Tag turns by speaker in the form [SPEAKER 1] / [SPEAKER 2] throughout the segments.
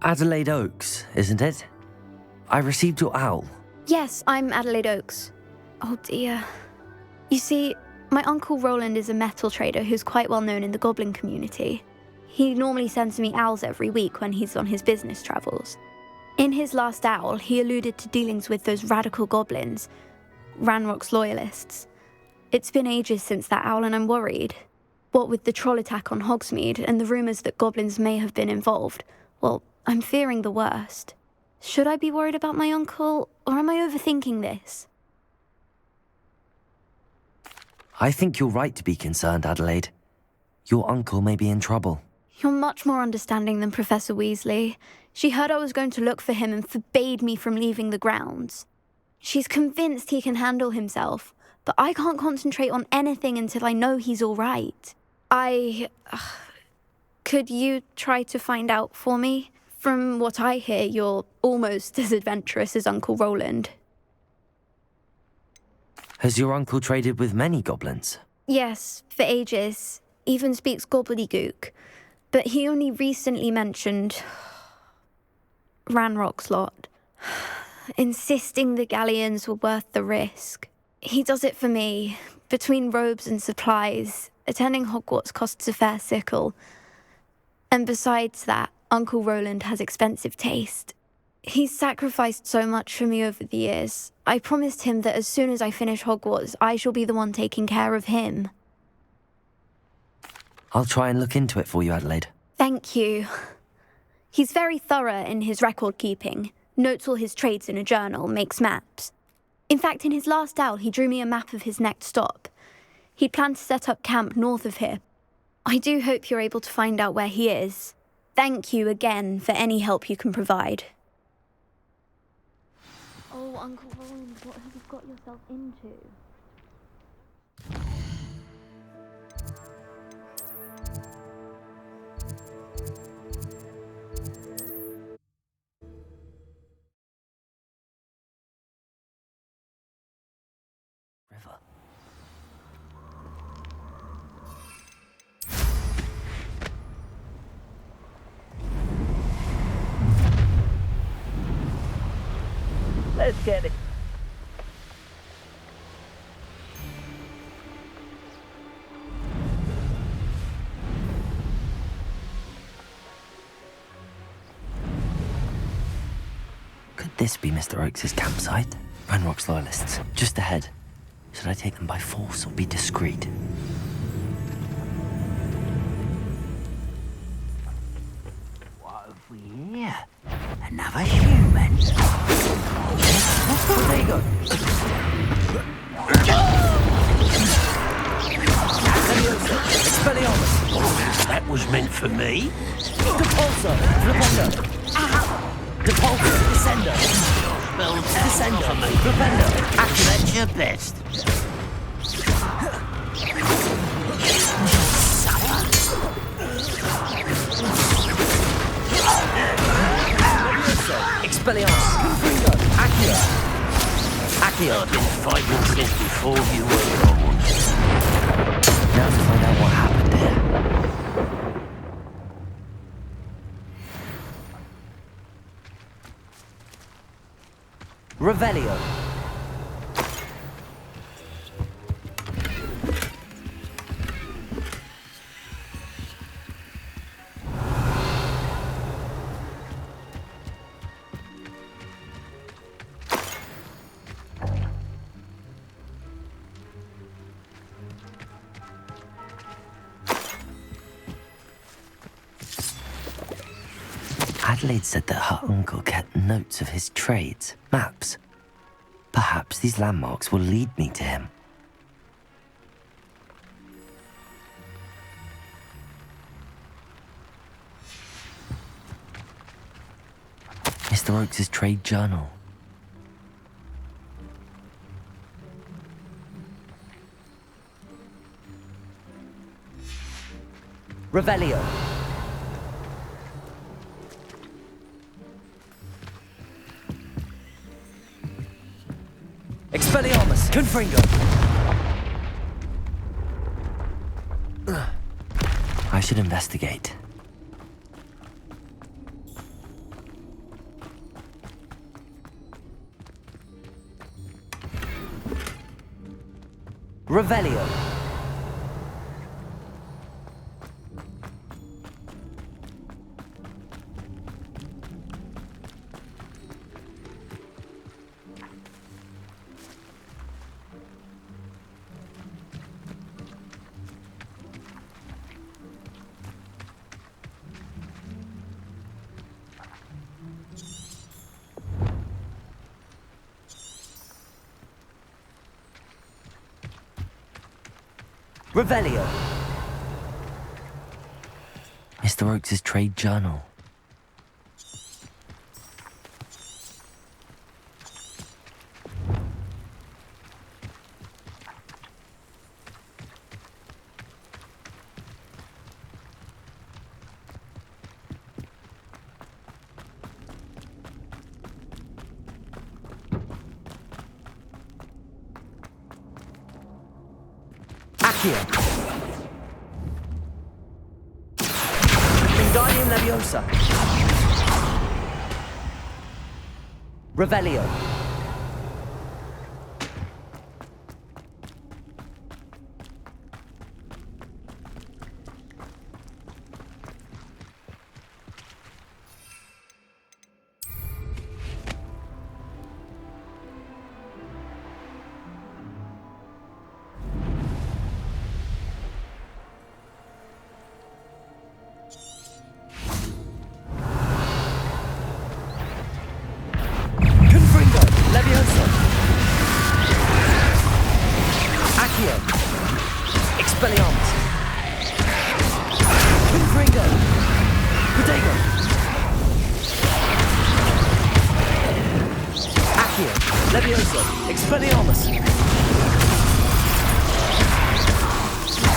[SPEAKER 1] Adelaide Oakes, isn't it? I received your owl.
[SPEAKER 2] Yes, I'm Adelaide Oakes. Oh dear. You see, my uncle Rowland is a metal trader who's quite well known in the goblin community. He normally sends me owls every week when he's on his business travels. In his last owl, he alluded to dealings with those radical goblins, Ranrock's loyalists. It's been ages since that owl and I'm worried. What with the troll attack on Hogsmeade and the rumours that goblins may have been involved, well, I'm fearing the worst. Should I be worried about my uncle, or am I overthinking this?
[SPEAKER 1] I think you're right to be concerned, Adelaide. Your uncle may be in trouble.
[SPEAKER 2] You're much more understanding than Professor Weasley. She heard I was going to look for him and forbade me from leaving the grounds. She's convinced he can handle himself, but I can't concentrate on anything until I know he's all right. Could you try to find out for me? From what I hear, you're almost as adventurous as Uncle Rowland.
[SPEAKER 1] Has your uncle traded with many goblins?
[SPEAKER 2] Yes, for ages. Even speaks gobbledygook. But he only recently mentioned Ranrock's lot, insisting the galleons were worth the risk. He does it for me. Between robes and supplies, attending Hogwarts costs a fair sickle. And besides that, Uncle Rowland has expensive taste. He's sacrificed so much for me over the years. I promised him that as soon as I finish Hogwarts, I shall be the one taking care of him.
[SPEAKER 1] I'll try and look into it for you, Adelaide.
[SPEAKER 2] Thank you. He's very thorough in his record keeping, notes all his trades in a journal, makes maps. In fact, in his last owl, he drew me a map of his next stop. He'd planned to set up camp north of here. I do hope you're able to find out where he is. Thank you again for any help you can provide. Oh, Uncle Rowland, what have you got yourself into?
[SPEAKER 1] River.
[SPEAKER 3] Let's get it.
[SPEAKER 1] Could this be Mr. Oakes' campsite? Ranrock's loyalists, just ahead. Should I take them by force or be discreet?
[SPEAKER 3] What have we here? Another human. There you go.
[SPEAKER 1] Expelliarmus!
[SPEAKER 4] That was meant for me.
[SPEAKER 1] Depulsor! Flipendo! Depulsor! Descender! Descender! Flipendo!
[SPEAKER 4] That's your best.
[SPEAKER 1] Expelliarmus! Confringo! Accio! Accio!
[SPEAKER 4] I've been fighting since before you were born.
[SPEAKER 1] Now to find out what happened here. Revelio. Adelaide said that her uncle kept notes of his trades, maps. Perhaps these landmarks will lead me to him. Mr. Oakes' trade journal. Revelio. Expelliarmus! Confringo! I should investigate. Revelio. Revelio. Mr. Oakes' trade journal. Wingardium Leviosa. Revelio. Expelliarmus. Confringo. Protego. Accio. Levioso. Expelliarmus.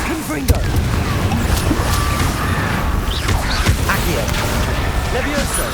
[SPEAKER 1] Confringo. Accio. Levioso.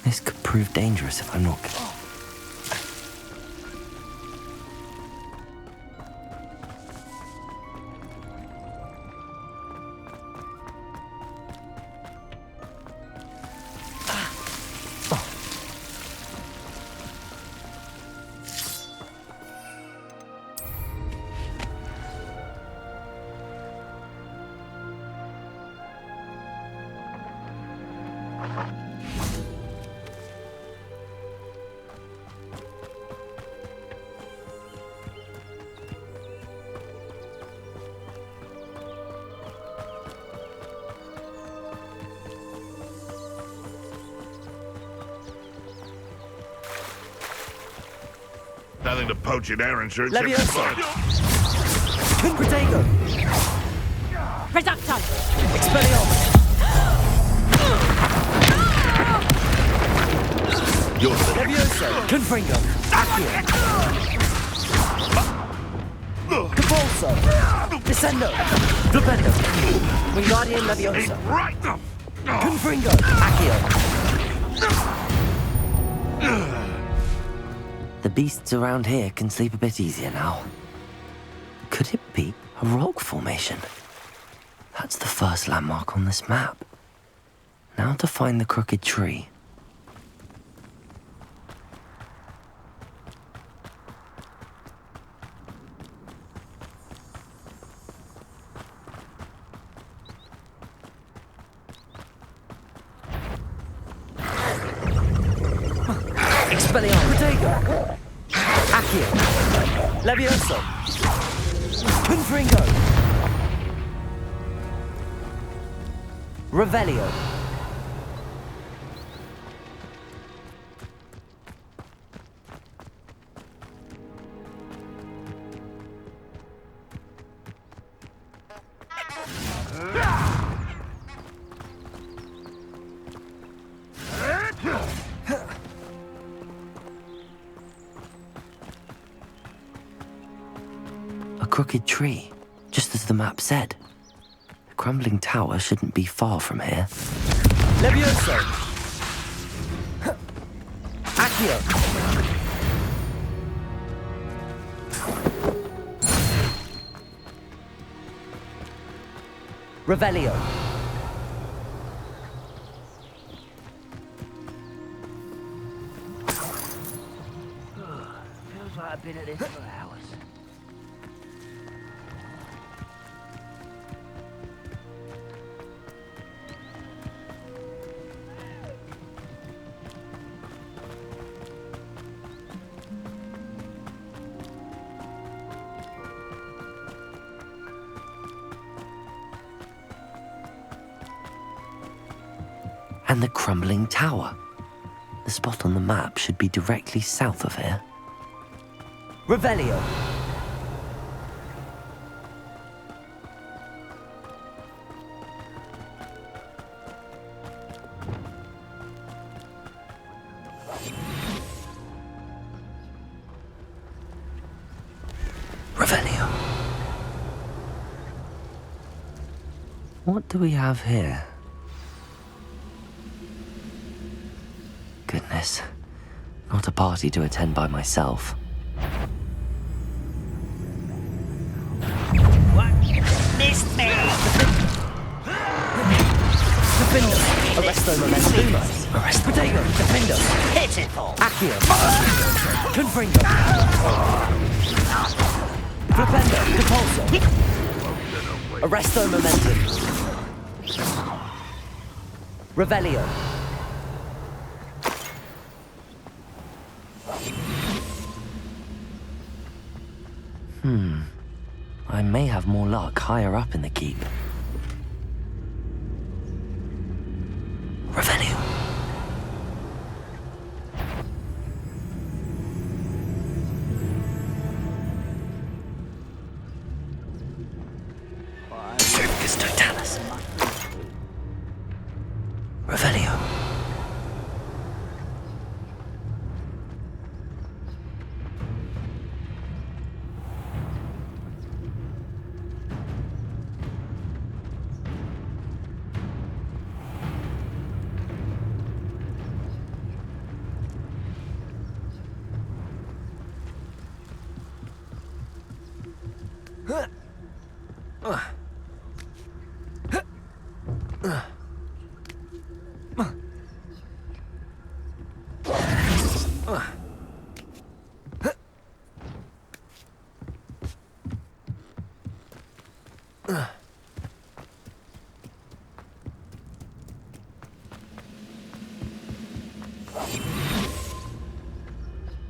[SPEAKER 1] This could prove dangerous if I'm not careful.
[SPEAKER 5] Nothing to poach in Aaronshire.
[SPEAKER 1] Levioso. Protego.
[SPEAKER 6] Reducto.
[SPEAKER 1] Expelliarmus. Levioso. Confringo. Accio. Capolso. Descendo. Flipendo. Wingardium Leviosa.
[SPEAKER 5] Right.
[SPEAKER 1] Confringo. Accio. The beasts around here can sleep a bit easier now. Could it be a rock formation? That's the first landmark on this map. Now to find the crooked tree. Expelliarmus. Protego. Accio. Levioso. Confringo. Revelio. crooked tree, just as the map said. The crumbling tower shouldn't be far from here.
[SPEAKER 6] Levioso! Accio! Revelio!
[SPEAKER 3] Feels like I've been at this for hours.
[SPEAKER 1] And the crumbling tower. The spot on the map should be directly south of here.
[SPEAKER 6] Revelio!
[SPEAKER 1] Revelio. What do we have here? Goodness. Not a party to attend by myself.
[SPEAKER 3] What? Missed me!
[SPEAKER 6] Defender! Arresto Momentum! Arrest Potato! Defender!
[SPEAKER 3] Pitiful!
[SPEAKER 6] Accio! Confringo! Flipendo! Depulso! Arresto Momentum! Revelio!
[SPEAKER 1] I may have more luck higher up in the keep. Revelio. Circus Totalis. Revelio.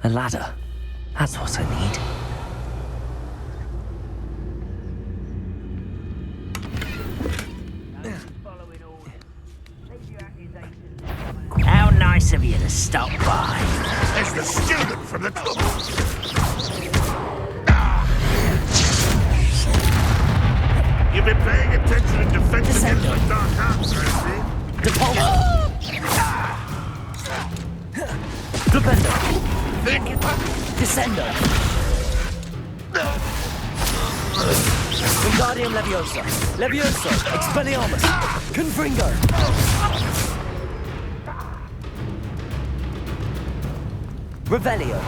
[SPEAKER 1] A ladder. That's what I need.
[SPEAKER 3] How nice of you to stop by.
[SPEAKER 5] It's the student from the club. You've been paying attention in defense against the dark arts, I see.
[SPEAKER 6] Flipendo!
[SPEAKER 5] Think
[SPEAKER 6] Descendo! Wingardium Leviosa! Levioso! Expelliarmus! Confringo! Revelio!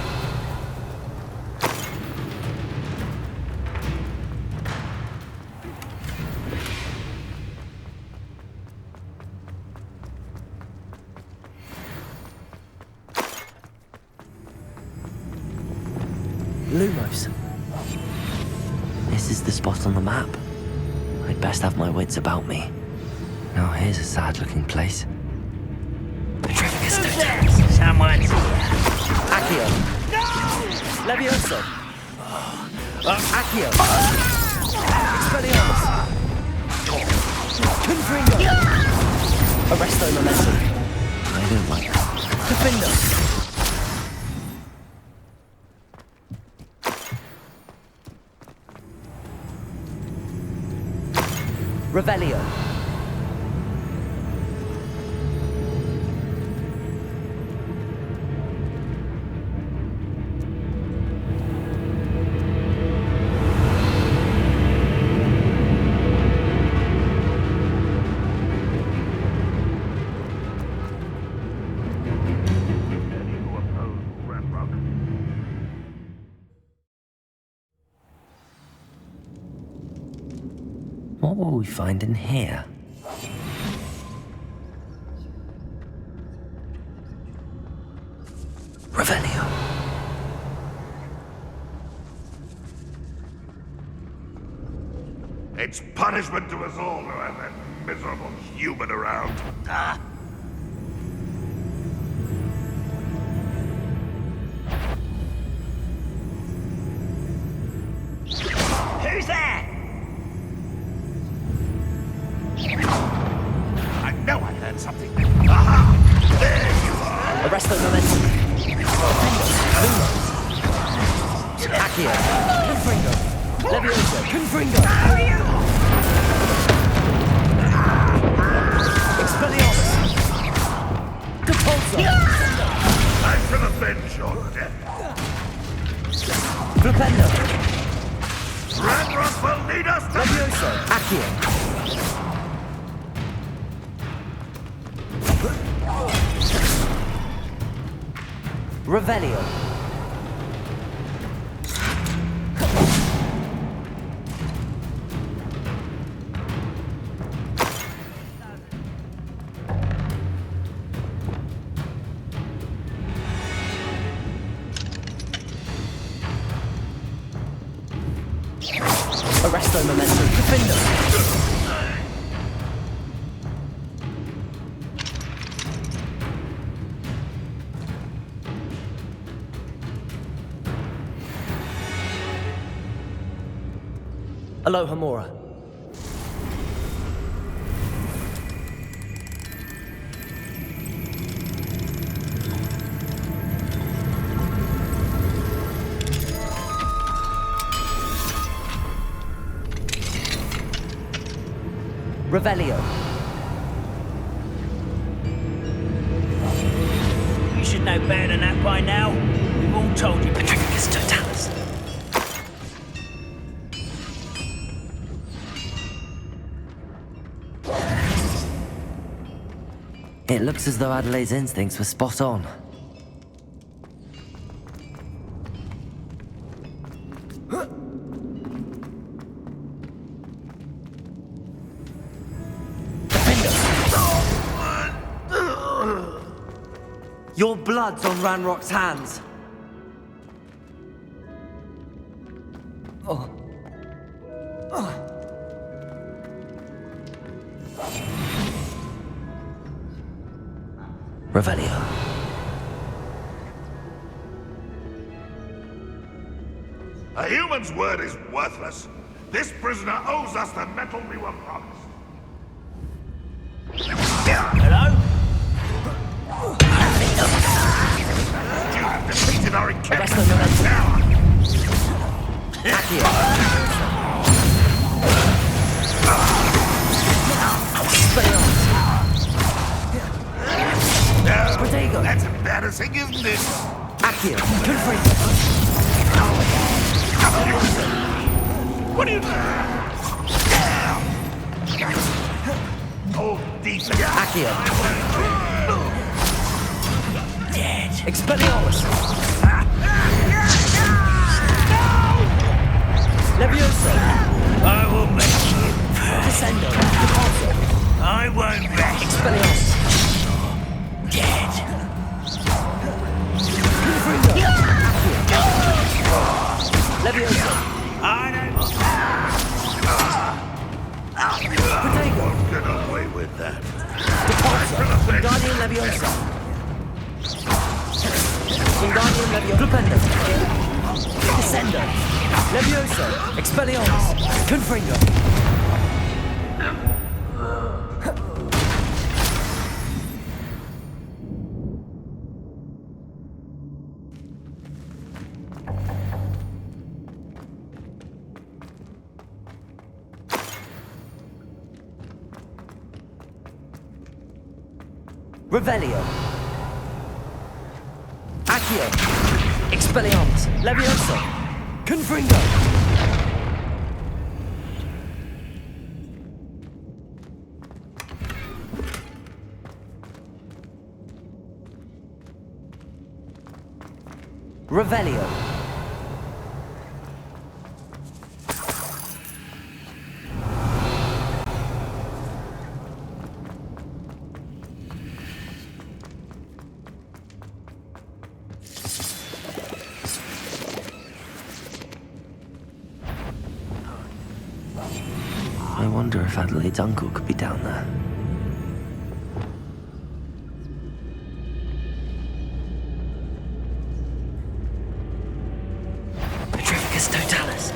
[SPEAKER 6] Lumos.
[SPEAKER 1] This is the spot on the map. I'd best have my wits about me. Now here's a sad-looking place. Petrificus Totalis.
[SPEAKER 3] Someone's here.
[SPEAKER 6] Accio! Levioso! Accio! Expelliarmus! Confringo! Arresto Momentum!
[SPEAKER 1] I don't like that.
[SPEAKER 6] Defender! Revelio!
[SPEAKER 1] What will we find in here? Revelio.
[SPEAKER 5] It's punishment to us all to have that miserable human around. Ah!
[SPEAKER 3] Who's there?
[SPEAKER 5] I know I heard something. Aha! There you are!
[SPEAKER 6] Arrest the momentum. Accio. Confringo. Levioso. Confringo. Expelliarmus. Depulso.
[SPEAKER 5] I shall avenge your death.
[SPEAKER 6] Flipendo.
[SPEAKER 5] Ranrock will need us to...
[SPEAKER 6] Levioso. Accio. Revelio. Arresto momentum. Defendo. Aloha Mora. Revelio.
[SPEAKER 3] You should know better than that by now. We've all told you Patricus Totalis.
[SPEAKER 1] It looks as though Adelaide's instincts were spot on.
[SPEAKER 6] Your blood's on Ranrock's hands. Oh.
[SPEAKER 1] Revelio.
[SPEAKER 5] A human's word is worthless. This prisoner owes us the metal we were promised.
[SPEAKER 3] Hello?
[SPEAKER 5] You have defeated our
[SPEAKER 6] Arresto
[SPEAKER 5] encampment in the
[SPEAKER 6] momentum.
[SPEAKER 5] tower.
[SPEAKER 6] Accio. Expelliarmus.
[SPEAKER 5] No,
[SPEAKER 6] Protego.
[SPEAKER 5] that's embarrassing, isn't it?
[SPEAKER 6] Accio. Confringo.
[SPEAKER 5] What are you... Oh, decent.
[SPEAKER 6] Accio.
[SPEAKER 3] Dead.
[SPEAKER 6] Expelliarmus. Levioso.
[SPEAKER 3] I will make you pay.
[SPEAKER 6] Descendo. Depulso.
[SPEAKER 3] I won't rest.
[SPEAKER 6] Expelliarmus.
[SPEAKER 3] Dead.
[SPEAKER 6] Confringo. Levioso.
[SPEAKER 3] I don't...
[SPEAKER 6] Protego.
[SPEAKER 5] Get away with that.
[SPEAKER 6] Depulso. Guardian Levioso. Wingardium Levioso. Flipendo. Descendo. Levioso. Expelliarmus. Confringo. Revelio. Accio. Expelliarmus. Levioso. Confringo. Revelio.
[SPEAKER 1] wonder if Adelaide's uncle could be down there.
[SPEAKER 6] Petrificus totalis.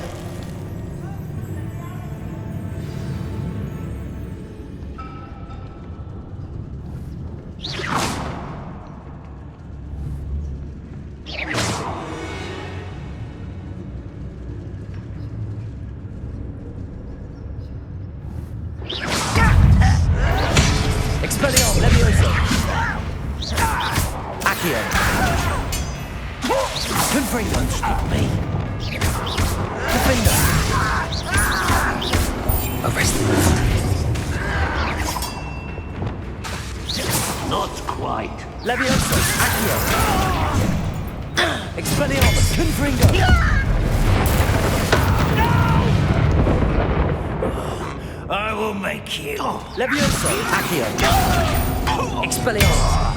[SPEAKER 6] Expelliarmus Levioso. Accio. Confringo.
[SPEAKER 4] Me?
[SPEAKER 6] Defender.
[SPEAKER 1] Arrest them.
[SPEAKER 4] Not quite.
[SPEAKER 6] Levioso. Accio. Expelliarmus. Confringo.
[SPEAKER 3] I will make you.
[SPEAKER 6] Levioso. Accio. Expelliarmus.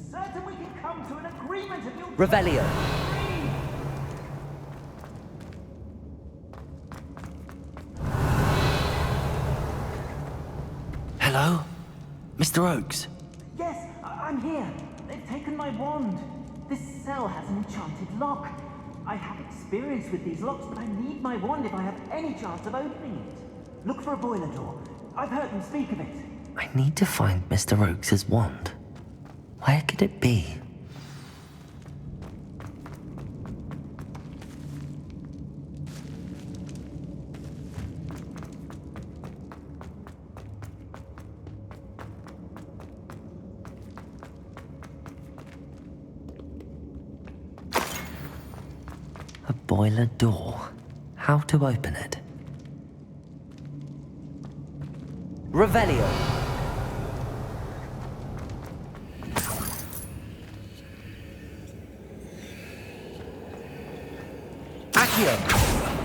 [SPEAKER 3] Certain we can come to an agreement if you.
[SPEAKER 6] Revelio.
[SPEAKER 1] Hello? Mr. Oakes?
[SPEAKER 7] Yes, I'm here. They've taken my wand. This cell has an enchanted lock. I have experience with these locks, but I need my wand if I have any chance of opening it. Look for a boiler door. I've heard them speak of it.
[SPEAKER 1] I need to find Mr. Oakes' wand. Where could it be? A boiler door. How to open it?
[SPEAKER 6] Revelio. Accio.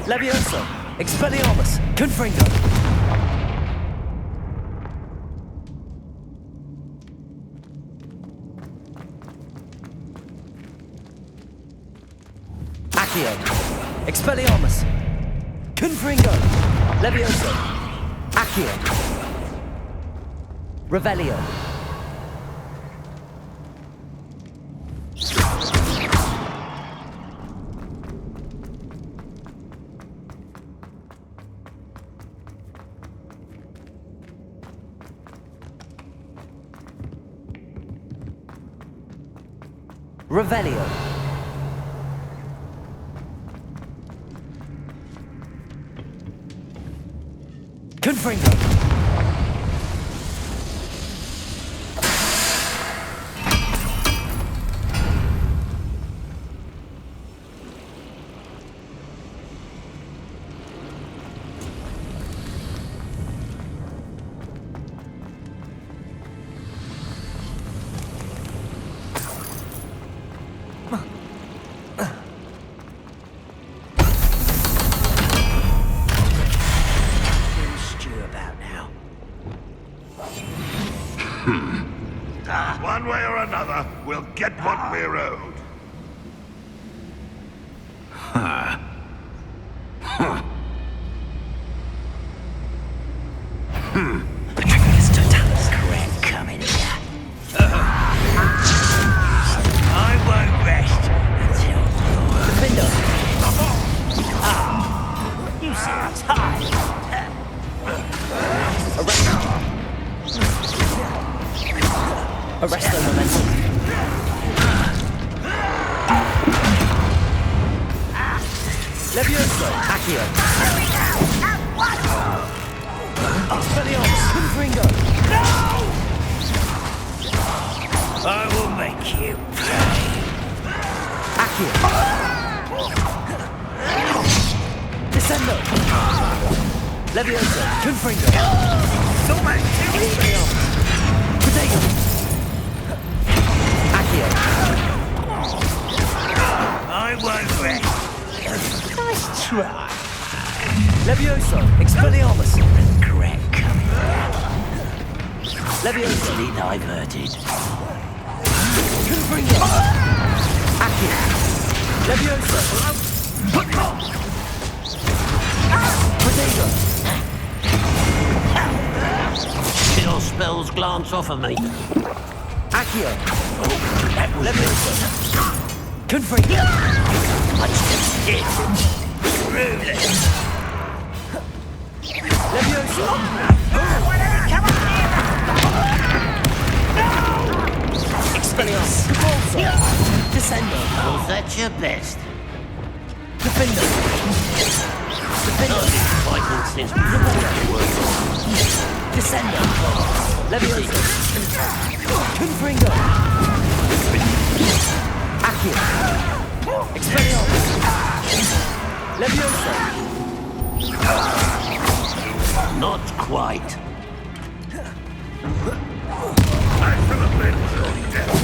[SPEAKER 6] Levioso. Expelliarmus. Confringo. Accio. Expelliarmus. Confringo. Levioso. Accio. Revelio. Revelio. Confringo.
[SPEAKER 5] One way or another, we'll get what we're owed.
[SPEAKER 3] Petrificus totalis. Correct, coming here. I won't rest until
[SPEAKER 6] Defender.
[SPEAKER 3] you seem tired.
[SPEAKER 6] Arresto momentum. Levioso. Accio. Expelliarmus. Confringo.
[SPEAKER 3] I will make you pay.
[SPEAKER 6] Accio. Descendo. Levioso. Confringo. Expelliarmus. Protego.
[SPEAKER 3] I won't rest.
[SPEAKER 2] Nice
[SPEAKER 3] try.
[SPEAKER 6] Levioso, Expelliarmus.
[SPEAKER 4] Regret coming back.
[SPEAKER 6] Levioso,
[SPEAKER 4] Easily diverted.
[SPEAKER 6] Confringo. Accio. Levioso. Protego.
[SPEAKER 4] Chill spells glance off of me.
[SPEAKER 6] Accio.
[SPEAKER 4] That was
[SPEAKER 6] Levioso. Confringo.
[SPEAKER 4] much to stick. Rowland.
[SPEAKER 6] Levioso. Expelliarmus. Capulso. Descendo.
[SPEAKER 4] Was that your best?
[SPEAKER 6] Defendo.
[SPEAKER 4] I've been fighting since before you were born.
[SPEAKER 6] Descendo. Levioso. Confringo. Accio. Expelliarmus. Levioso.
[SPEAKER 4] Not quite.
[SPEAKER 5] I fill a bed with your death.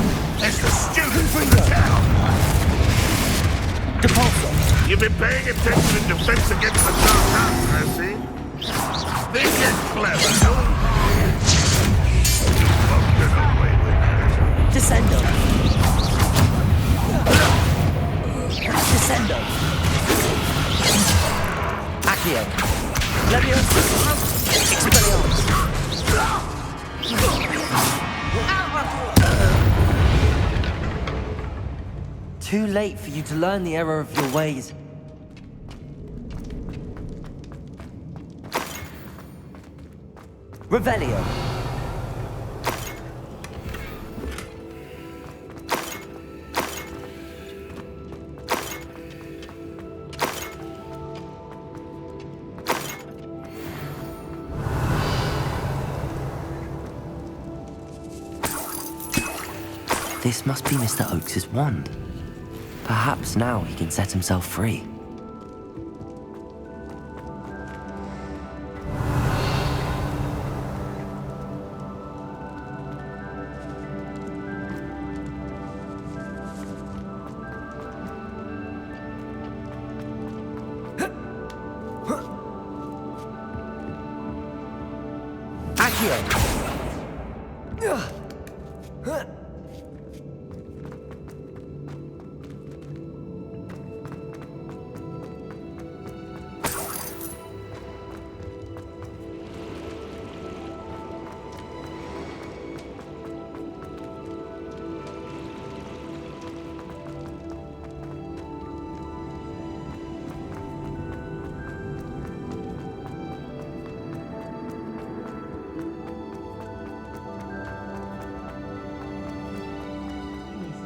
[SPEAKER 5] It's the students from the town.
[SPEAKER 6] Capulso.
[SPEAKER 5] You've been paying attention in defense against the dark arts, I see. Think you're clever, no? Well, get away with that.
[SPEAKER 6] Descendo. Descendo. Accio. Levioso. Expelliarmus. Too late for you to learn the error of your ways. Revelio.
[SPEAKER 1] This must be Mr. Oakes's wand. Perhaps now he can set himself free.
[SPEAKER 6] Accio.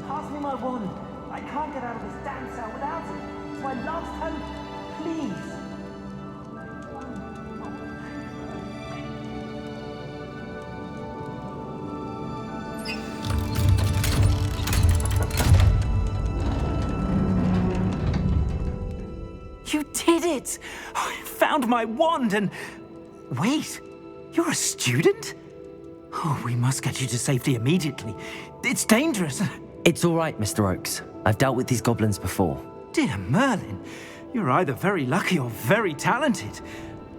[SPEAKER 7] Pass me my wand. I can't get out of this damn cell without it. It's my last hope. Please.
[SPEAKER 6] You did it! I found my wand and... Wait, you're a student? Oh, we must get you to safety immediately. It's dangerous.
[SPEAKER 1] It's all right, Mr. Oakes. I've dealt with these goblins before.
[SPEAKER 6] Dear Merlin, you're either very lucky or very talented.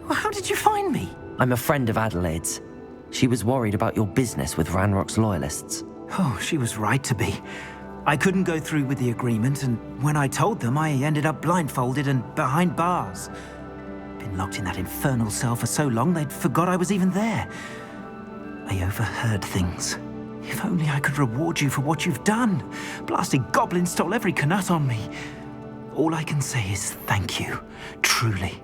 [SPEAKER 6] Well, how did you find me?
[SPEAKER 1] I'm a friend of Adelaide's. She was worried about your business with Ranrock's loyalists.
[SPEAKER 6] Oh, she was right to be. I couldn't go through with the agreement, and when I told them, I ended up blindfolded and behind bars. Been locked in that infernal cell for so long, they'd forgot I was even there. I overheard things. If only I could reward you for what you've done. Blasted goblin stole every canut on me. All I can say is thank you, truly.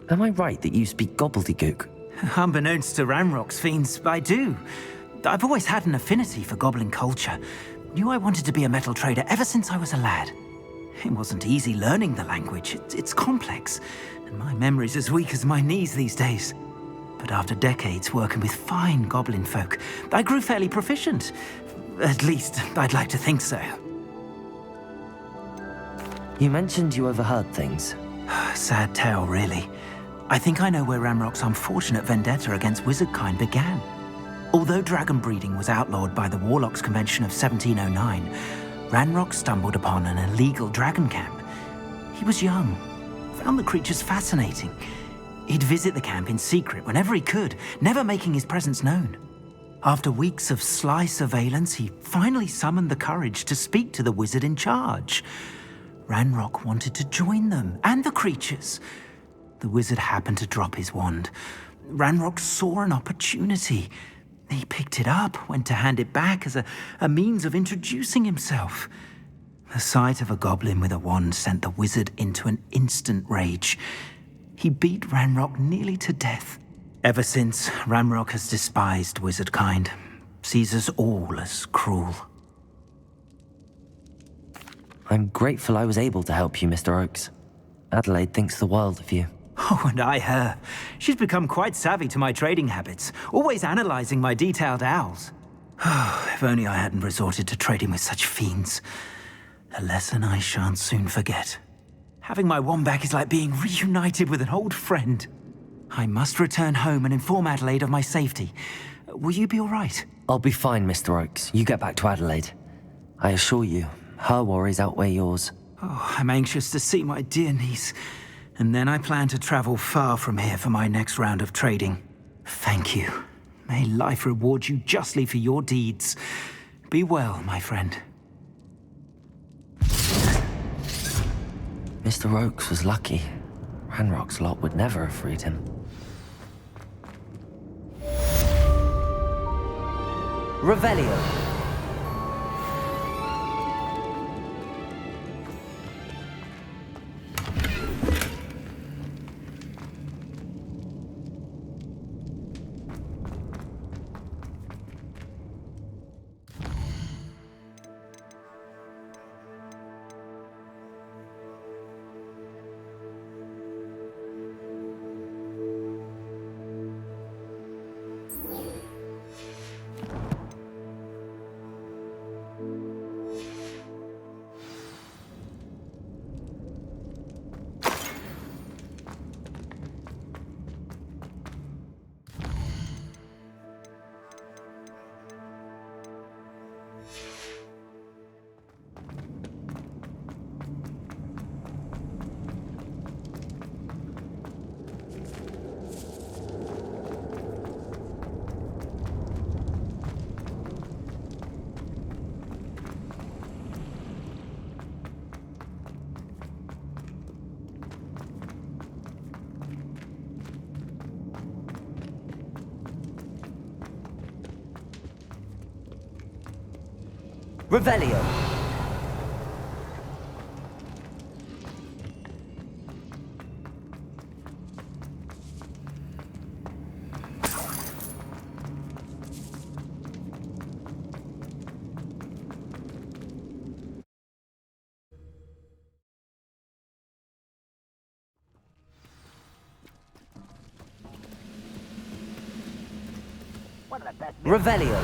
[SPEAKER 1] Am I right that you speak gobbledygook?
[SPEAKER 6] Unbeknownst to Ranrock's fiends, I do. I've always had an affinity for goblin culture. Knew I wanted to be a metal trader ever since I was a lad. It wasn't easy learning the language. It's complex, and my memory's as weak as my knees these days. But after decades working with fine goblin folk, I grew fairly proficient. At least, I'd like to think so.
[SPEAKER 1] You mentioned you overheard things.
[SPEAKER 6] Sad tale, really. I think I know where Ranrock's unfortunate vendetta against wizardkind began. Although dragon breeding was outlawed by the Warlocks Convention of 1709, Ranrock stumbled upon an illegal dragon camp. He was young, found the creatures fascinating. He'd visit the camp in secret whenever he could, never making his presence known. After weeks of sly surveillance, he finally summoned the courage to speak to the wizard in charge. Ranrock wanted to join them and the creatures. The wizard happened to drop his wand. Ranrock saw an opportunity. He picked it up, went to hand it back as a means of introducing himself. The sight of a goblin with a wand sent the wizard into an instant rage. He beat Ranrock nearly to death. Ever since, Ranrock has despised wizard kind, sees us all as cruel.
[SPEAKER 1] I'm grateful I was able to help you, Mr. Oakes. Adelaide thinks the world of you.
[SPEAKER 6] Oh, and I her. She's become quite savvy to my trading habits, always analyzing my detailed owls. If only I hadn't resorted to trading with such fiends. A lesson I shan't soon forget. Having my wand back is like being reunited with an old friend. I must return home and inform Adelaide of my safety. Will you be all right?
[SPEAKER 1] I'll be fine, Mr. Oakes. You get back to Adelaide. I assure you, her worries outweigh yours.
[SPEAKER 6] Oh, I'm anxious to see my dear niece. And then I plan to travel far from here for my next round of trading. Thank you. May life reward you justly for your deeds. Be well, my friend.
[SPEAKER 1] Mr. Oakes was lucky. Ranrock's lot would never have freed him. Revelio. Revelio. Revelio.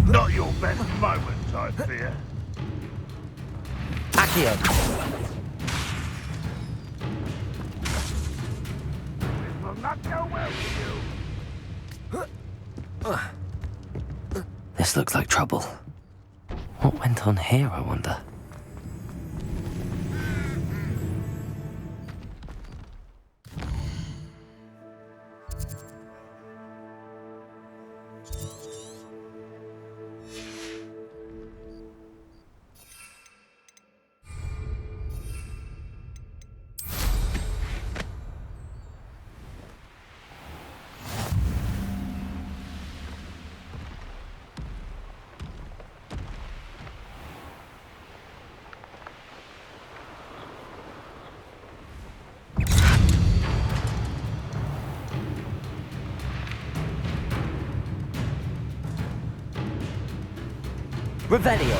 [SPEAKER 5] Not your best moment, I fear.
[SPEAKER 1] Accio.
[SPEAKER 5] It will not go well with you.
[SPEAKER 1] This looks like trouble. What went on here, I wonder? Revelio.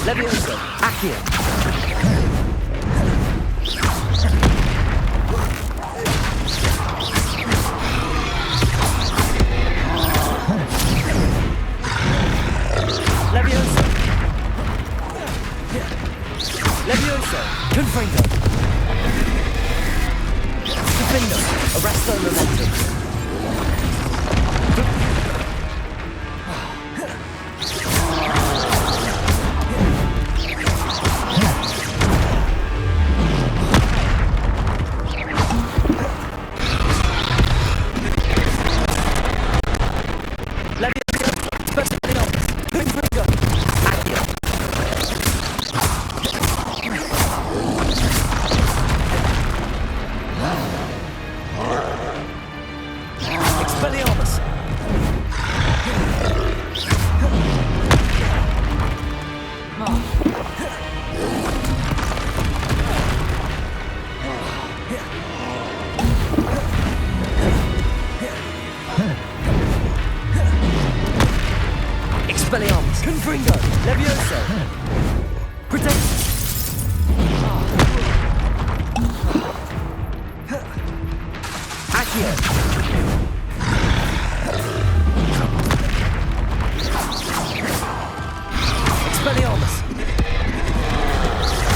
[SPEAKER 1] Levioso. Accio. Levioso! Confringo! Defendo! Arresto Momentum! Confringo! Levioso! Protect! Accio! Expelliarmus!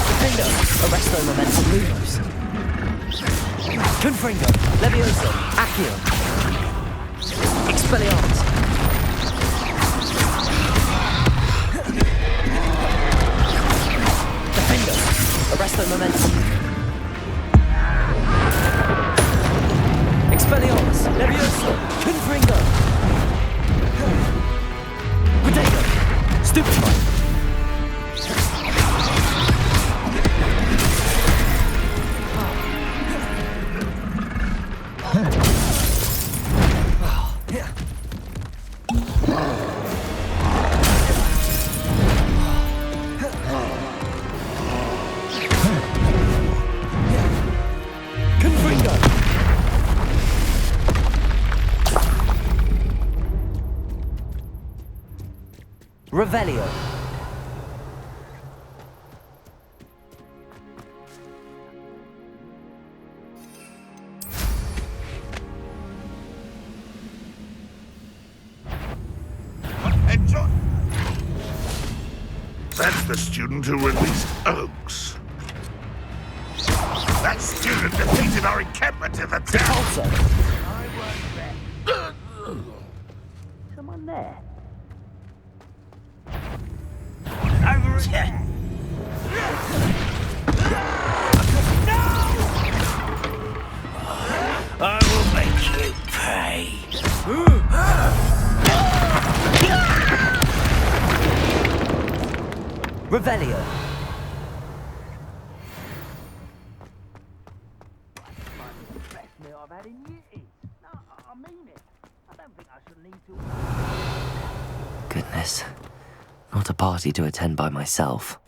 [SPEAKER 1] Defendo! Arresto Momentum Lumos! Confringo! Levioso! Accio! Expelliarmus! Arresto Momentum. Expelliarmus. Levioso. Confringo. Potato. Stupefy. Revelio.
[SPEAKER 5] Enjoy. That's the student who released Oakes. That student defeated our encampment in the town.
[SPEAKER 1] Also,
[SPEAKER 3] I won't bet. Someone there? Over here! I will make you pay.
[SPEAKER 1] Revelio.
[SPEAKER 3] Best meal I've had in years. No, I mean it. I don't think I should need to.
[SPEAKER 1] Goodness. Not a party to attend by myself.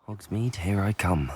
[SPEAKER 1] Hogsmeade, here I come.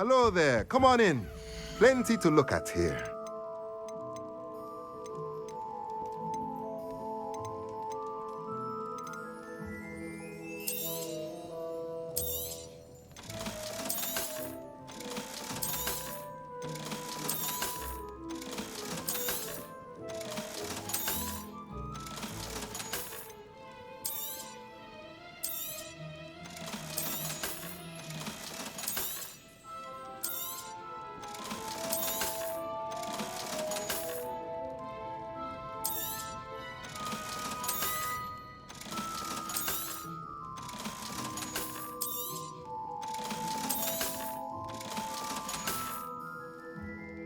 [SPEAKER 8] Hello there. Come on in. Plenty to look at here.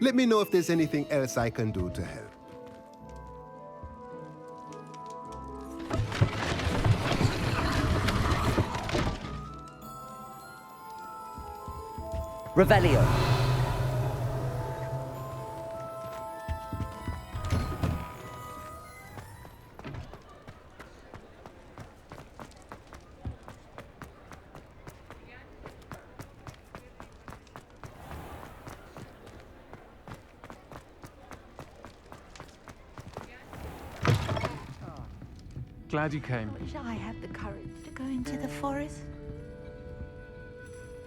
[SPEAKER 8] Let me know if there's anything else I can do to help.
[SPEAKER 1] Revelio.
[SPEAKER 9] Glad you came.
[SPEAKER 10] Wish I had the courage to go into the forest.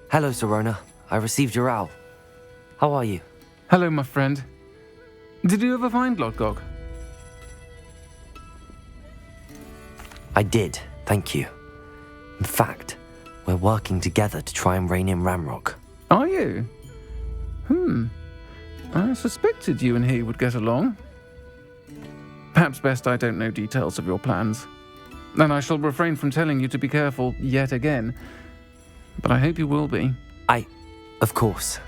[SPEAKER 1] Hello, Sirona. I received your owl. How are you?
[SPEAKER 9] Hello, my friend. Did you ever find Lodgok?
[SPEAKER 1] I did, thank you. In fact, we're working together to try and rein in Ramrock.
[SPEAKER 9] Are you? I suspected you and he would get along. Perhaps best I don't know details of your plans. And I shall refrain from telling you to be careful yet again. But I hope you will be.
[SPEAKER 1] Of course.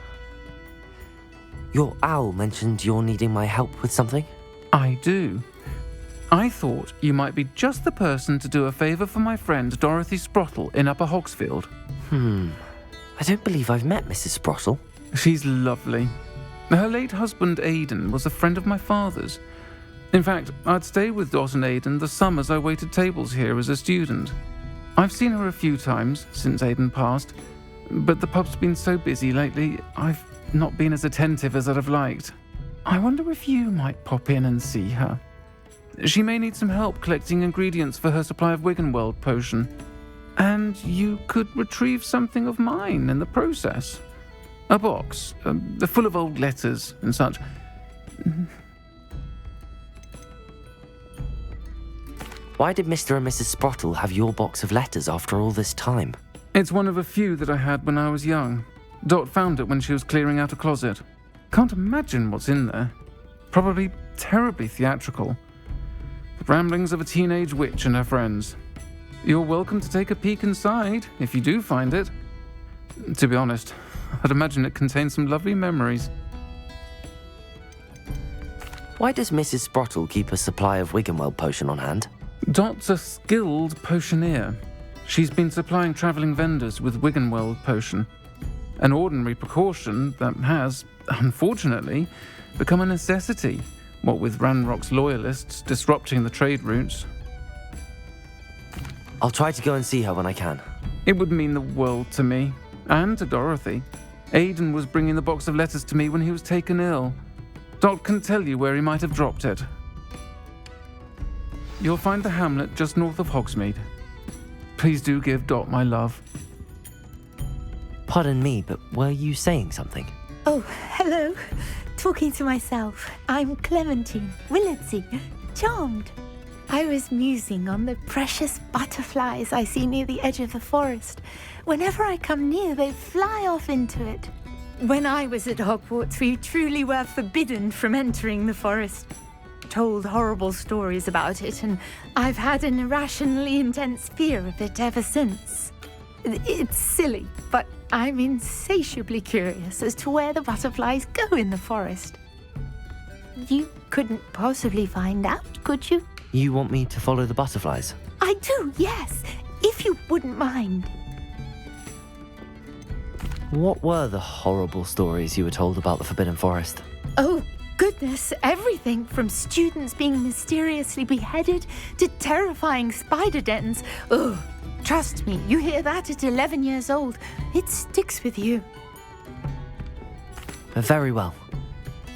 [SPEAKER 1] Your owl mentioned you're needing my help with something?
[SPEAKER 9] I do. I thought you might be just the person to do a favour for my friend Dorothy Sprottle in Upper Hogsfield.
[SPEAKER 1] I don't believe I've met Mrs. Sprottle.
[SPEAKER 9] She's lovely. Her late husband Aidan was a friend of my father's. In fact, I'd stay with Dot and Aidan the summers I waited tables here as a student. I've seen her a few times since Aidan passed, but the pub's been so busy lately, I've not been as attentive as I'd have liked. I wonder if you might pop in and see her. She may need some help collecting ingredients for her supply of Wiggenweld potion. And you could retrieve something of mine in the process. A box, full of old letters and such.
[SPEAKER 1] Why did Mr. and Mrs. Sprottle have your box of letters after all this time?
[SPEAKER 9] It's one of a few that I had when I was young. Dot found it when she was clearing out a closet. Can't imagine what's in there. Probably terribly theatrical. The ramblings of a teenage witch and her friends. You're welcome to take a peek inside, if you do find it. To be honest, I'd imagine it contains some lovely memories.
[SPEAKER 1] Why does Mrs. Sprottle keep a supply of Wiggenweld potion on hand?
[SPEAKER 9] Dot's a skilled potioneer. She's been supplying travelling vendors with Wiggenweld potion. An ordinary precaution that has, unfortunately, become a necessity, what with Ranrock's loyalists disrupting the trade routes.
[SPEAKER 1] I'll try to go and see her when I can.
[SPEAKER 9] It would mean the world to me, and to Dorothy. Aidan was bringing the box of letters to me when he was taken ill. Dot can tell you where he might have dropped it. You'll find the hamlet just north of Hogsmeade. Please do give Dot my love.
[SPEAKER 1] Pardon me, but were you saying something?
[SPEAKER 10] Oh, hello. Talking to myself. I'm Clementine Willardsey. Charmed. I was musing on the precious butterflies I see near the edge of the forest. Whenever I come near, they fly off into it. When I was at Hogwarts, we truly were forbidden from entering the forest. Told horrible stories about it, and I've had an irrationally intense fear of it ever since. It's silly, but I'm insatiably curious as to where the butterflies go in the forest. You couldn't possibly find out, could you?
[SPEAKER 1] You want me to follow the butterflies?
[SPEAKER 10] I do, yes, if you wouldn't mind.
[SPEAKER 1] What were the horrible stories you were told about the Forbidden Forest?
[SPEAKER 10] Oh, goodness, everything from students being mysteriously beheaded to terrifying spider dens. Ugh, trust me, you hear that at 11 years old, it sticks with you.
[SPEAKER 1] Very well.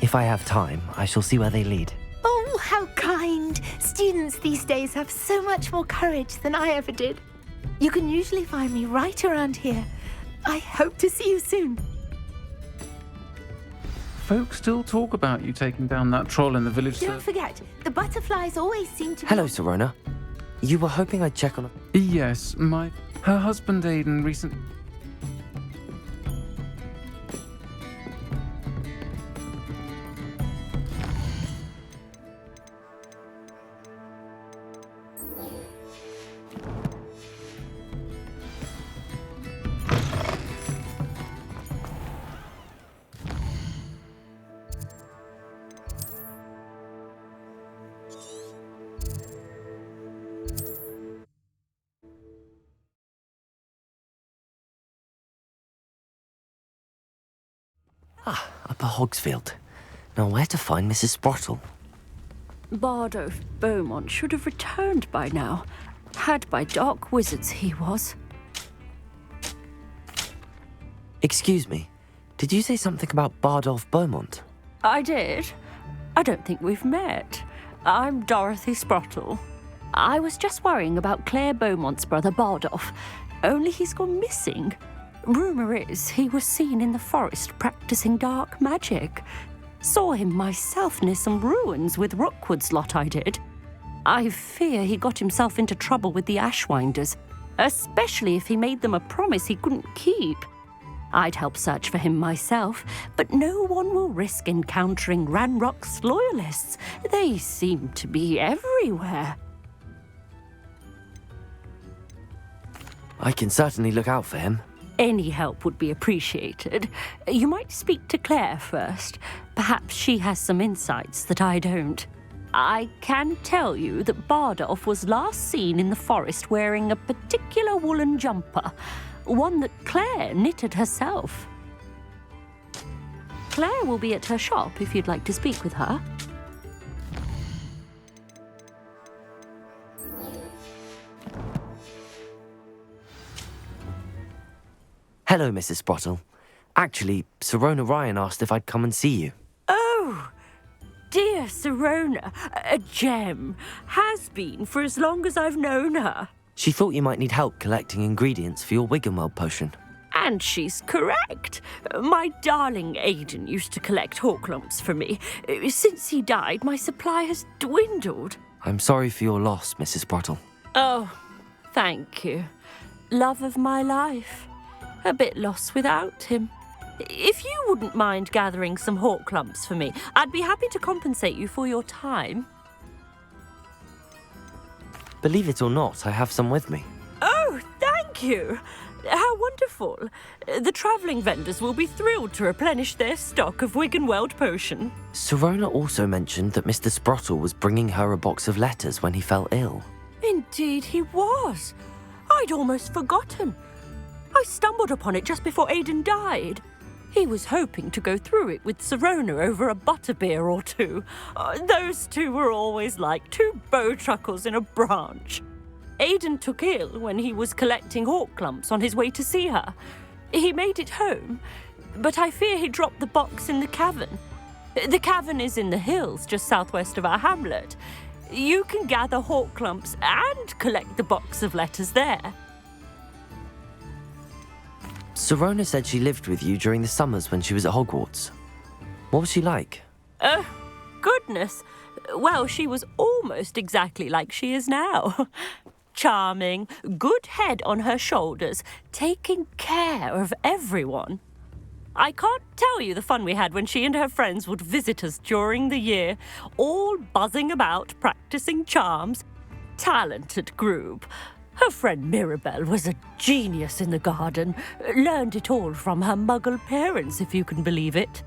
[SPEAKER 1] If I have time, I shall see where they lead.
[SPEAKER 10] Oh, how kind! Students these days have so much more courage than I ever did. You can usually find me right around here. I hope to see you soon.
[SPEAKER 9] Folks still talk about you taking down that troll in the village.
[SPEAKER 10] Don't forget, the butterflies always seem to be...
[SPEAKER 1] Hello, Sirona. You were hoping I'd check on...
[SPEAKER 9] Yes, her husband Aiden recently...
[SPEAKER 1] Upper Hogsfield. Now where to find Mrs. Sprottle?
[SPEAKER 11] Bardolph Beaumont should have returned by now. Had by dark wizards he was.
[SPEAKER 1] Excuse me, did you say something about Bardolph Beaumont?
[SPEAKER 11] I did. I don't think we've met. I'm Dorothy Sprottle. I was just worrying about Claire Beaumont's brother Bardolph, only he's gone missing. Rumour is he was seen in the forest practicing dark magic. Saw him myself near some ruins with Rookwood's lot I did. I fear he got himself into trouble with the Ashwinders, especially if he made them a promise he couldn't keep. I'd help search for him myself, but no one will risk encountering Ranrock's loyalists. They seem to be everywhere.
[SPEAKER 1] I can certainly look out for him.
[SPEAKER 11] Any help would be appreciated. You might speak to Claire first. Perhaps she has some insights that I don't. I can tell you that Bardolph was last seen in the forest wearing a particular woolen jumper, one that Claire knitted herself. Claire will be at her shop if you'd like to speak with her.
[SPEAKER 1] Hello, Mrs. Sprottle. Actually, Sirona Ryan asked if I'd come and see you.
[SPEAKER 11] Oh, dear Sirona, a gem. Has been for as long as I've known her.
[SPEAKER 1] She thought you might need help collecting ingredients for your Wiggenweld potion.
[SPEAKER 11] And she's correct. My darling Aiden used to collect hawklumps for me. Since he died, my supply has dwindled.
[SPEAKER 1] I'm sorry for your loss, Mrs. Sprottle.
[SPEAKER 11] Oh, thank you. Love of my life. A bit lost without him. If you wouldn't mind gathering some hawklumps for me, I'd be happy to compensate you for your time.
[SPEAKER 1] Believe it or not, I have some with me.
[SPEAKER 11] Oh, thank you. How wonderful. The travelling vendors will be thrilled to replenish their stock of Wiggenweld potion.
[SPEAKER 1] Sirona also mentioned that Mr. Sprottle was bringing her a box of letters when he fell ill.
[SPEAKER 11] Indeed he was. I'd almost forgotten. I stumbled upon it just before Aiden died. He was hoping to go through it with Sirona over a butterbeer or two. Those two were always like two bowtruckles in a branch. Aiden took ill when he was collecting hawklumps on his way to see her. He made it home, but I fear he dropped the box in the cavern. The cavern is in the hills just southwest of our hamlet. You can gather hawklumps and collect the box of letters there.
[SPEAKER 1] Sirona said she lived with you during the summers when she was at Hogwarts. What was she like?
[SPEAKER 11] Oh, goodness. Well, she was almost exactly like she is now. Charming, good head on her shoulders, taking care of everyone. I can't tell you the fun we had when she and her friends would visit us during the year, all buzzing about, practicing charms. Talented group. Her friend Mirabelle was a genius in the garden. Learned it all from her muggle parents, if you can believe it.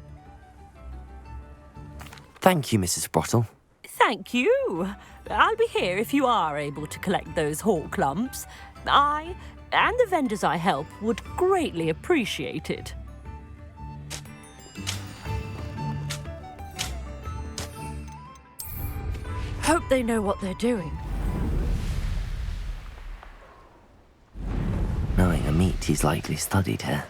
[SPEAKER 1] Thank you, Mrs. Sprottle.
[SPEAKER 11] Thank you. I'll be here if you are able to collect those hawklumps. I and the vendors I help would greatly appreciate it. Hope they know what they're doing.
[SPEAKER 1] Knowing a meat, he's likely studied here.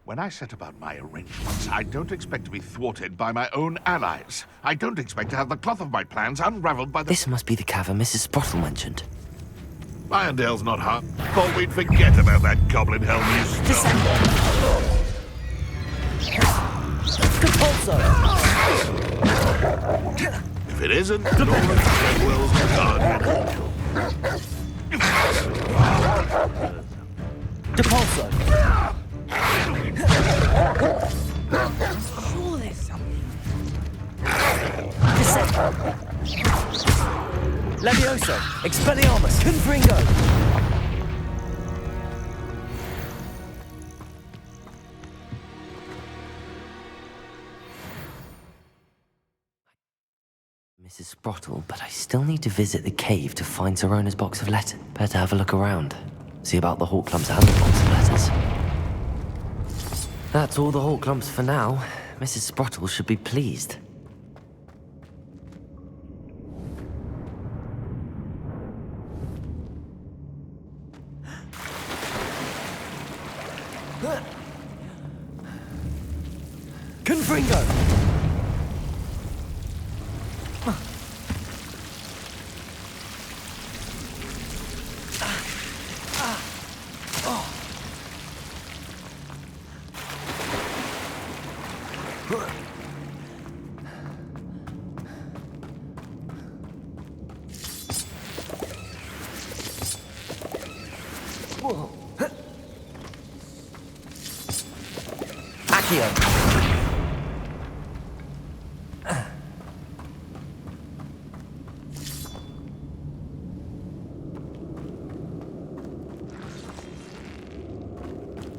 [SPEAKER 5] When I set about my arrangements, I don't expect to be thwarted by my own allies. I don't expect to have the cloth of my plans unraveled by the...
[SPEAKER 1] This must be the cavern Mrs. Sprottle mentioned.
[SPEAKER 5] Irondale's not hard. Thought we'd forget about that goblin helm you stole. If it isn't, Lawrence Treadwell's guardian.
[SPEAKER 4] Depulso!
[SPEAKER 10] Sure there's something.
[SPEAKER 4] Levioso! Expelliarmus! Confringo!
[SPEAKER 1] Mrs. Sprottle, but I still need to visit the cave to find Sirona's box of letters. Better have a look around. See about the Hawk Clumps and the box of letters. That's all the Hawk Clumps for now. Mrs. Sprottle should be pleased.
[SPEAKER 4] Confringo!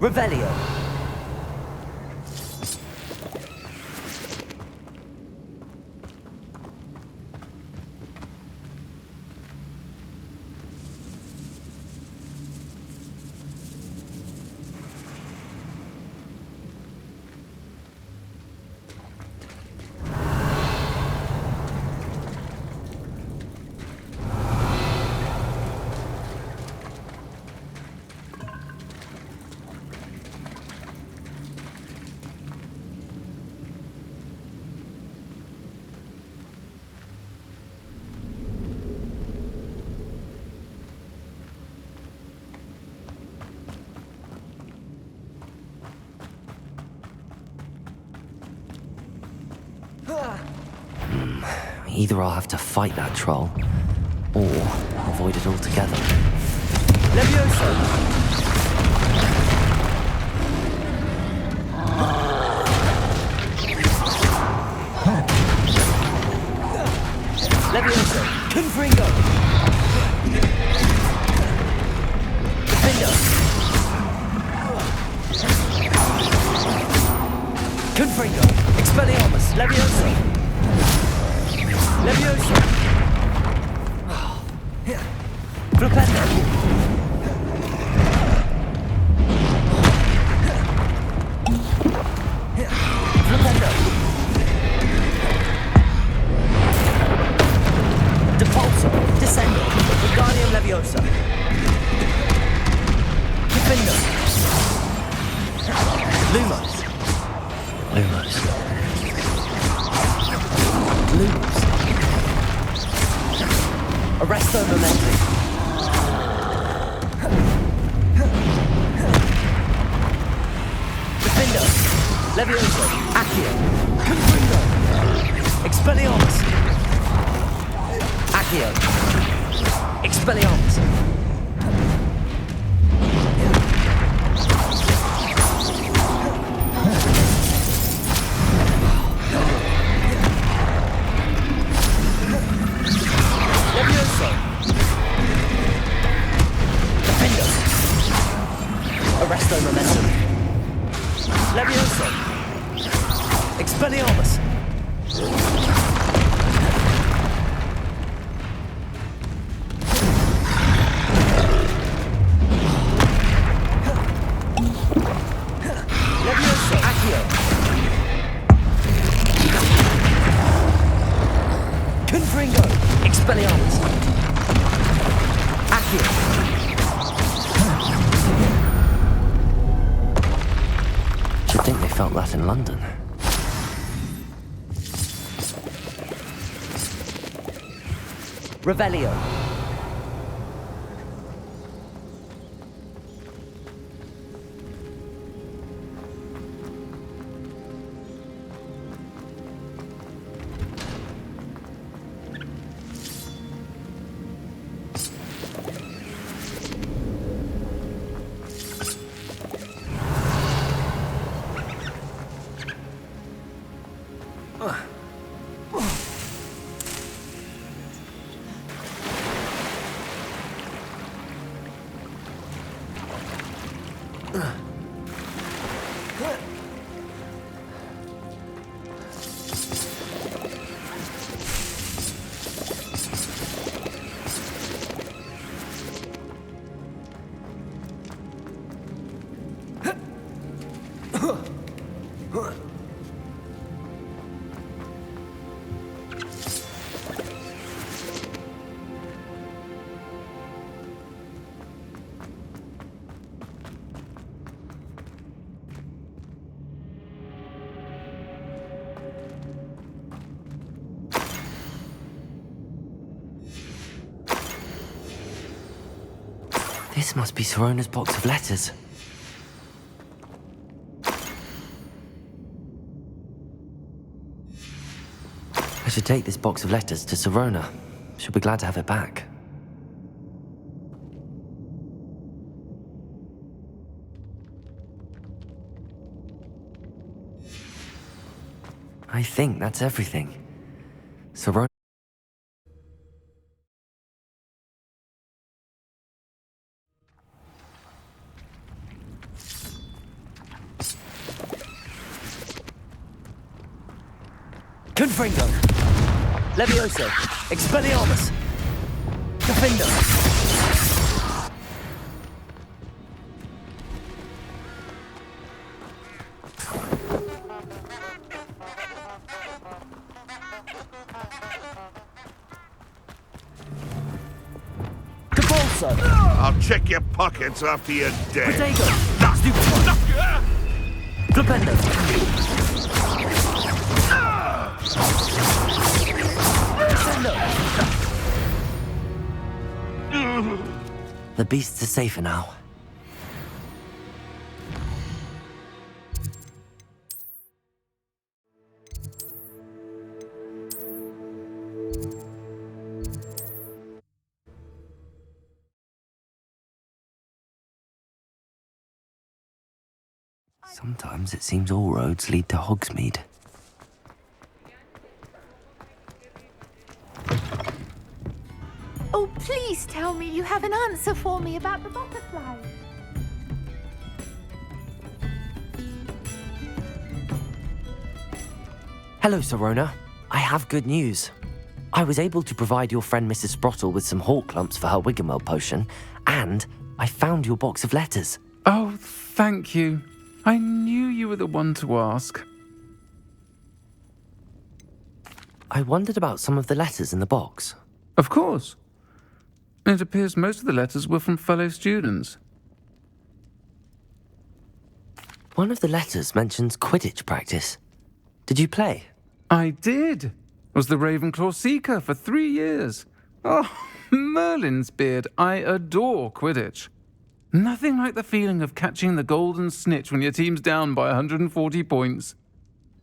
[SPEAKER 4] Revelio.
[SPEAKER 1] Either I'll have to fight that troll, or avoid it altogether.
[SPEAKER 4] Levioso! Levioso! Confringo! Defender! Confringo! Expelliarmus! Levioso! Levioso! Flipendo! Flipendo! Depulso! Descendo! Wingardium Leviosa! Defendo! Lumos!
[SPEAKER 1] Lumos.
[SPEAKER 4] Lumos! Arresto Momentum! Defendo! Levioso! Accio! Confringo! Expelliarmus! Accio! Expelliarmus! Levioso! Defendo! Arresto Momentum! Levioso! Expelliarmus! Levioso! Accio! Confringo! Expelliarmus! Accio!
[SPEAKER 1] felt that in London.
[SPEAKER 4] Revelio.
[SPEAKER 1] This must be Sirona's box of letters. I should take this box of letters to Sirona. She'll be glad to have it back. I think that's everything. Sirona.
[SPEAKER 4] Confringo. Levioso. Expelliarmus. Defender. Cabolso.
[SPEAKER 5] I'll check your pockets after you're dead.
[SPEAKER 4] Protego. Flipendo.
[SPEAKER 1] The beasts are safer now. Sometimes it seems all roads lead to Hogsmeade.
[SPEAKER 10] Oh, please tell me you have an answer for me about the butterflies.
[SPEAKER 1] Hello, Sirona. I have good news. I was able to provide your friend Mrs. Sprottle with some hawk lumps for her Wiggenweld potion, and I found your box of letters.
[SPEAKER 9] Oh, thank you. I knew you were the one to ask.
[SPEAKER 1] I wondered about some of the letters in the box.
[SPEAKER 9] Of course. It appears most of the letters were from fellow students.
[SPEAKER 1] One of the letters mentions Quidditch practice. Did you play?
[SPEAKER 9] I did. Was the Ravenclaw Seeker for 3 years. Oh, Merlin's beard. I adore Quidditch. Nothing like the feeling of catching the golden snitch when your team's down by 140 points.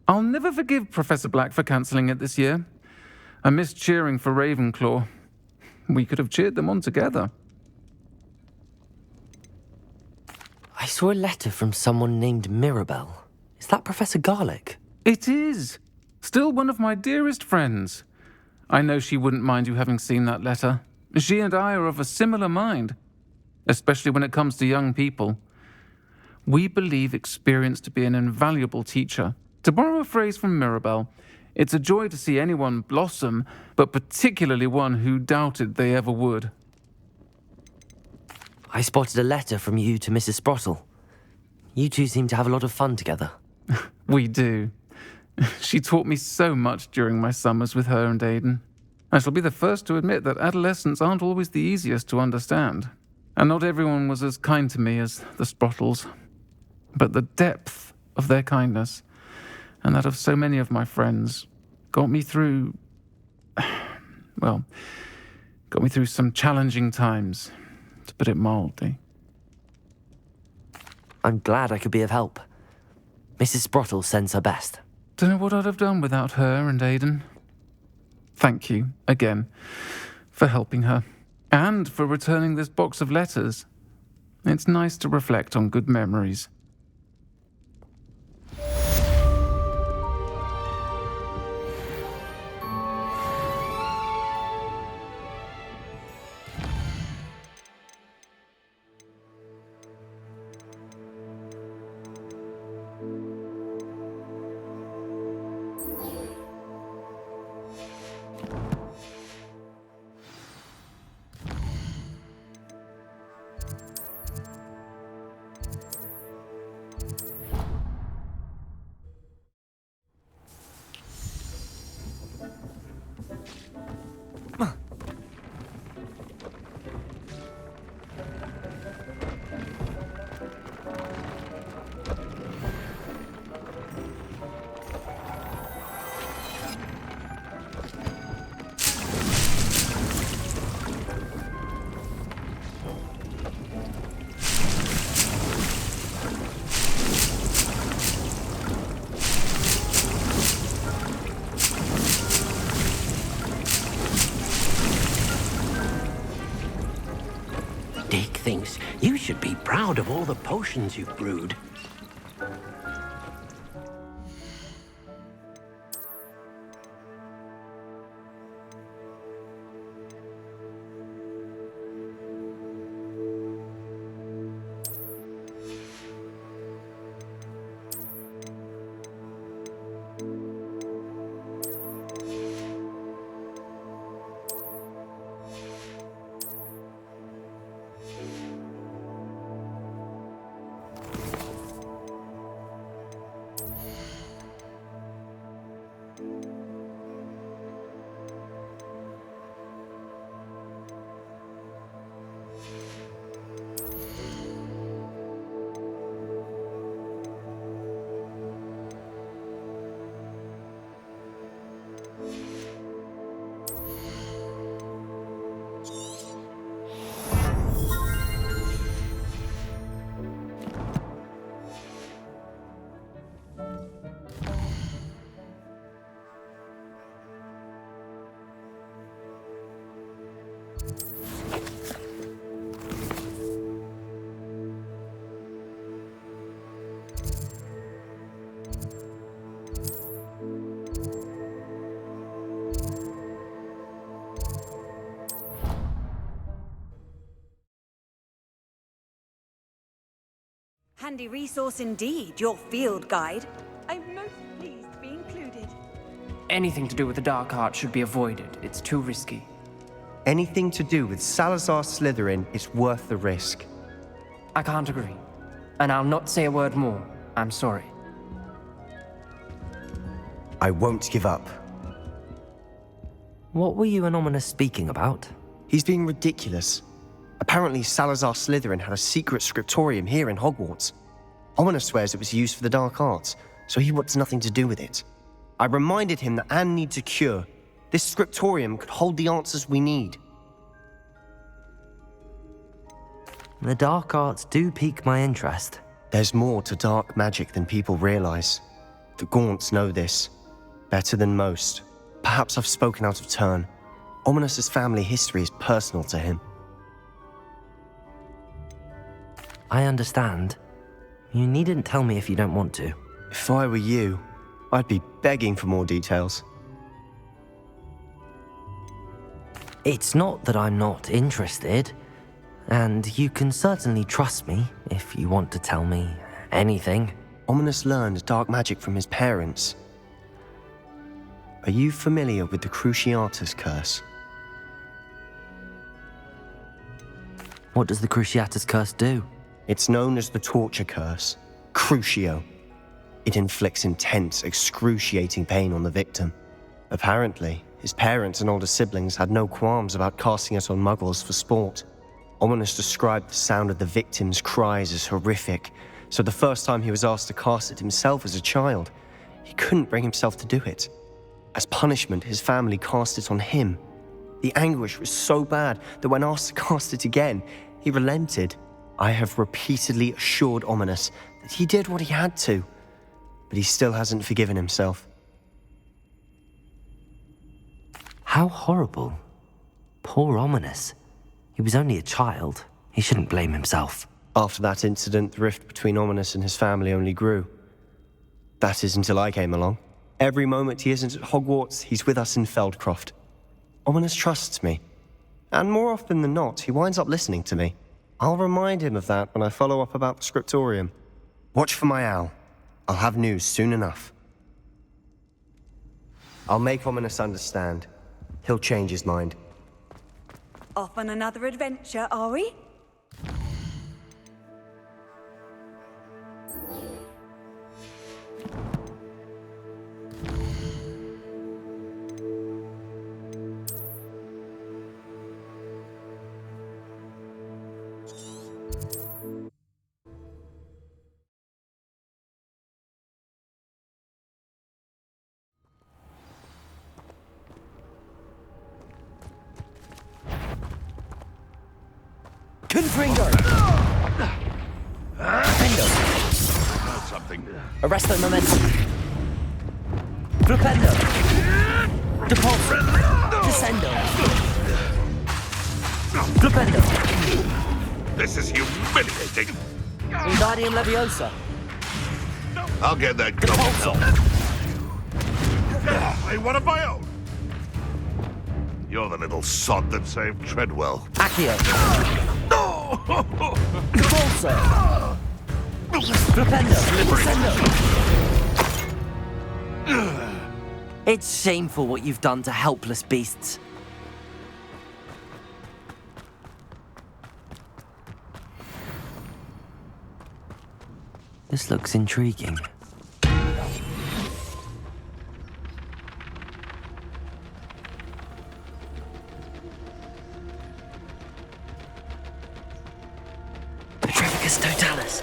[SPEAKER 9] I'll never forgive Professor Black for cancelling it this year. I missed cheering for Ravenclaw. We could have cheered them on together.
[SPEAKER 1] I saw a letter from someone named Mirabelle. Is that Professor Garlick?
[SPEAKER 9] It is. Still one of my dearest friends. I know she wouldn't mind you having seen that letter. She and I are of a similar mind, especially when it comes to young people. We believe experience to be an invaluable teacher. To borrow a phrase from Mirabelle, it's a joy to see anyone blossom, but particularly one who doubted they ever would.
[SPEAKER 1] I spotted a letter from you to Mrs. Sprottle. You two seem to have a lot of fun together.
[SPEAKER 9] We do. She taught me so much during my summers with her and Aidan. I shall be the first to admit that adolescents aren't always the easiest to understand, and not everyone was as kind to me as the Sprottles. But the depth of their kindness, and that of so many of my friends, got me through, well, got me through some challenging times, to put it mildly.
[SPEAKER 1] I'm glad I could be of help. Mrs. Sprottle sends her best.
[SPEAKER 9] Don't know what I'd have done without her and Aidan. Thank you, again, for helping her, and for returning this box of letters. It's nice to reflect on good memories.
[SPEAKER 4] Dick thinks you should be proud of all the potions you've brewed.
[SPEAKER 12] Handy resource indeed, your field guide. I'm most pleased to be included.
[SPEAKER 13] Anything to do with the dark art should be avoided. It's too risky.
[SPEAKER 14] Anything to do with Salazar Slytherin is worth the risk.
[SPEAKER 13] I can't agree. And I'll not say a word more. I'm sorry.
[SPEAKER 14] I won't give up.
[SPEAKER 1] What were you and Ominous speaking about?
[SPEAKER 14] He's being ridiculous. Apparently, Salazar Slytherin had a secret scriptorium here in Hogwarts. Ominous swears it was used for the dark arts, so he wants nothing to do with it. I reminded him that Anne needs a cure. This scriptorium could hold the answers we need.
[SPEAKER 1] The dark arts do pique my interest.
[SPEAKER 14] There's more to dark magic than people realize. The Gaunts know this, better than most. Perhaps I've spoken out of turn. Ominous's family history is personal to him.
[SPEAKER 1] I understand. You needn't tell me if you don't want to.
[SPEAKER 14] If I were you, I'd be begging for more details.
[SPEAKER 1] It's not that I'm not interested, and you can certainly trust me if you want to tell me anything.
[SPEAKER 14] Ominous learned dark magic from his parents. Are you familiar with the Cruciatus Curse?
[SPEAKER 1] What does the Cruciatus Curse do?
[SPEAKER 14] It's known as the Torture Curse, Crucio. It inflicts intense, excruciating pain on the victim. Apparently, his parents and older siblings had no qualms about casting it on muggles for sport. Ominous described the sound of the victim's cries as horrific, so the first time he was asked to cast it himself as a child, he couldn't bring himself to do it. As punishment, his family cast it on him. The anguish was so bad that when asked to cast it again, he relented. I have repeatedly assured Ominous that he did what he had to, but he still hasn't forgiven himself.
[SPEAKER 1] How horrible. Poor Ominous. He was only a child. He shouldn't blame himself.
[SPEAKER 14] After that incident, the rift between Ominous and his family only grew. That is until I came along. Every moment he isn't at Hogwarts, he's with us in Feldcroft. Ominous trusts me. And more often than not, he winds up listening to me. I'll remind him of that when I follow up about the scriptorium. Watch for my owl. I'll have news soon enough. I'll make Ominous understand. He'll change his mind.
[SPEAKER 12] Off on another adventure, are we?
[SPEAKER 15] Confringo! Flipendo!
[SPEAKER 5] That's something.
[SPEAKER 15] Arresto momentum. Flipendo! Depulso! Descendo! Flipendo!
[SPEAKER 5] This is humiliating.
[SPEAKER 15] Wingardium Leviosa!
[SPEAKER 5] I'll get that
[SPEAKER 15] Depulso!
[SPEAKER 5] I one of my own. You're the little sod that saved Treadwell.
[SPEAKER 15] Accio! Depulso! Flipendo! Descendo!
[SPEAKER 1] It's shameful what you've done to helpless beasts. This looks intriguing. Petrificus totalis.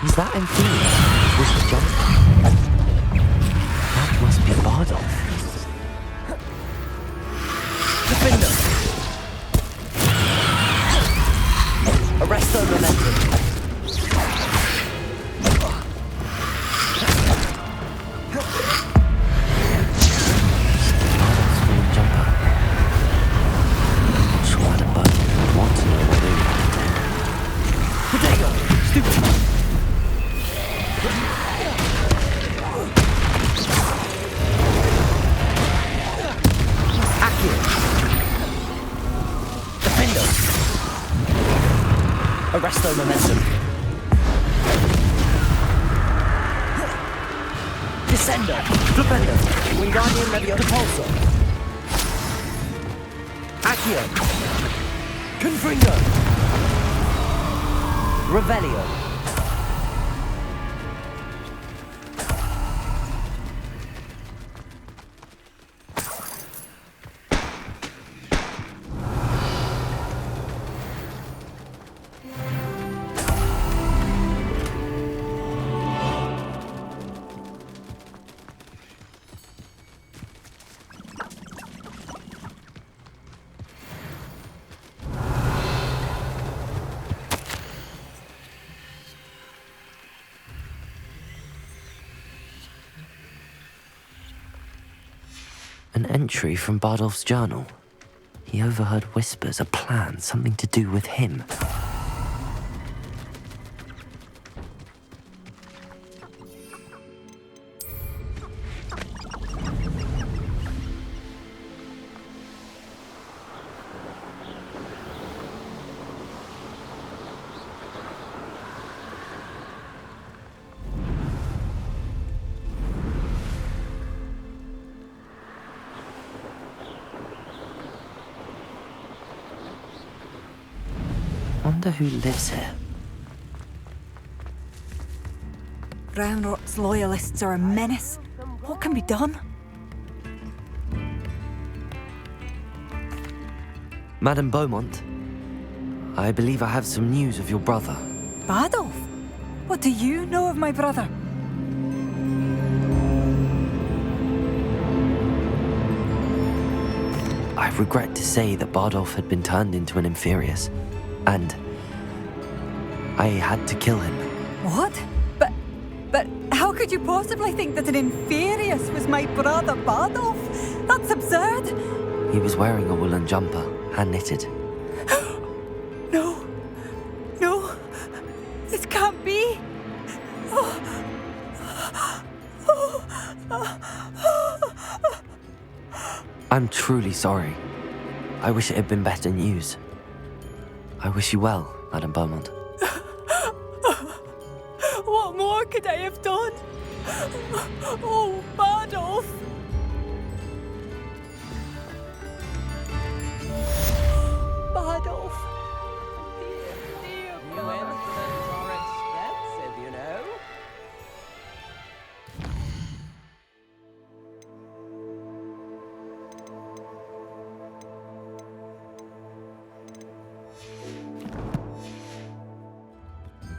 [SPEAKER 1] Is that Amphibious? Was the jump? That must be Bardolph.
[SPEAKER 15] Defender! Arresto momentum. Arresto momentum. Descendo. Flipendo. Wingardium Leviosa. Depulso. Accio. Confringo. Revelio.
[SPEAKER 1] An entry from Bardolph's journal. He overheard whispers, a plan, something to do with him. Wonder who lives here.
[SPEAKER 12] Groundrot's loyalists are a menace. What can be done?
[SPEAKER 1] Madame Beaumont, I believe I have some news of your brother.
[SPEAKER 12] Badolf? What do you know of my brother?
[SPEAKER 1] I regret to say that Bardolph had been turned into an Inferius, and I had to kill him.
[SPEAKER 12] What? But how could you possibly think that an Inferius was my brother Bardolph? That's absurd!
[SPEAKER 1] He was wearing a woolen jumper, hand-knitted.
[SPEAKER 12] No. No. This can't be.
[SPEAKER 1] I'm truly sorry. I wish it had been better news. I wish you well, Madame Beaumont.
[SPEAKER 12] What more could I have done? Oh, Bardolph! Bardolph.